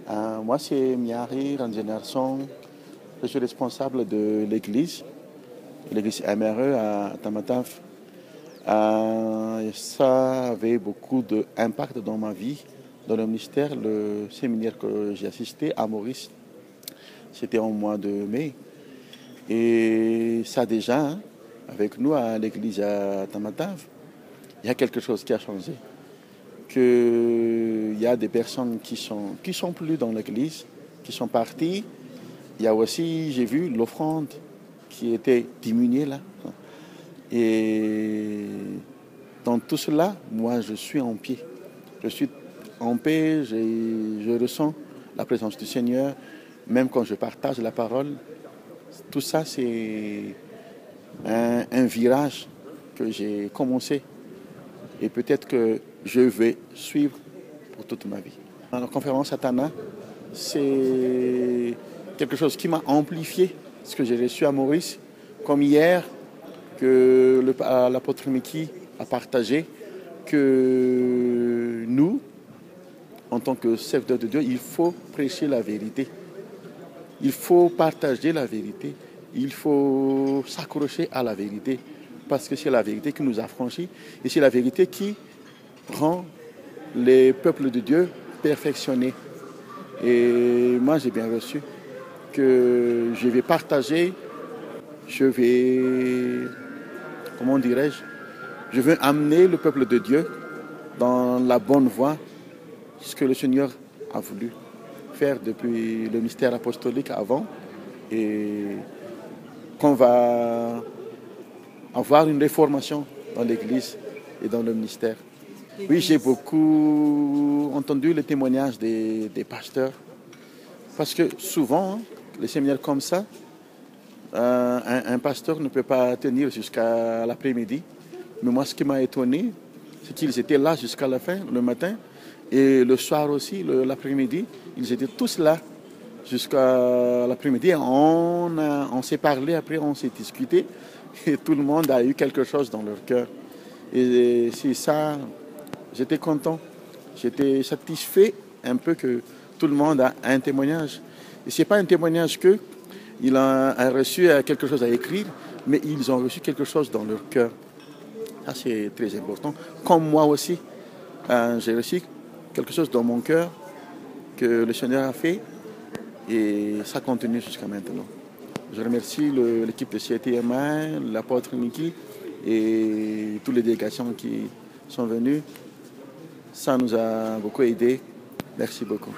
Moi, c'est Miari Rangenerson. Je suis responsable de l'église MRE à Tamatave. Ça avait beaucoup d'impact dans ma vie, dans le ministère. Le séminaire que j'ai assisté à Maurice, c'était au mois de mai. Et ça déjà, hein, avec nous à l'église à Tamatave, il y a quelque chose qui a changé. Il y a des personnes qui sont plus dans l'église, qui sont parties. Il y a aussi, j'ai vu l'offrande qui était diminuée là. Et dans tout cela, moi, je suis en paix. Je suis en paix, je ressens la présence du Seigneur, même quand je partage la parole. Tout ça, c'est un virage que j'ai commencé. Et peut-être que je vais suivre pour toute ma vie. Dans la conférence Satana, c'est quelque chose qui m'a amplifié ce que j'ai reçu à Maurice, comme hier que l'apôtre Mickey a partagé, que nous, en tant que serviteurs de Dieu, il faut prêcher la vérité. Il faut partager la vérité. Il faut s'accrocher à la vérité. Parce que c'est la vérité qui nous affranchit et c'est la vérité qui rend les peuples de Dieu perfectionnés. Et moi, j'ai bien reçu que je vais partager, je vais, comment dirais-je, je veux amener le peuple de Dieu dans la bonne voie, ce que le Seigneur a voulu faire depuis le mystère apostolique avant, et qu'on va avoir une réformation dans l'Église et dans le ministère. Oui, j'ai beaucoup entendu les témoignages des pasteurs, parce que souvent, les séminaires comme ça, un pasteur ne peut pas tenir jusqu'à l'après-midi. Mais moi, ce qui m'a étonné, c'est qu'ils étaient là jusqu'à la fin, le matin, et le soir aussi, l'après-midi, ils étaient tous là jusqu'à l'après-midi. On s'est parlé, après on s'est discuté, et tout le monde a eu quelque chose dans leur cœur. Et c'est ça, j'étais content, j'étais satisfait un peu que tout le monde a un témoignage. Et ce n'est pas un témoignage qu'il a reçu quelque chose à écrire, mais ils ont reçu quelque chose dans leur cœur. Ça, c'est très important. Comme moi aussi, j'ai reçu quelque chose dans mon cœur que le Seigneur a fait et ça continue jusqu'à maintenant. Je remercie l'équipe de CTMA, l'apôtre Niki et toutes les délégations qui sont venues. Ça nous a beaucoup aidé. Merci beaucoup.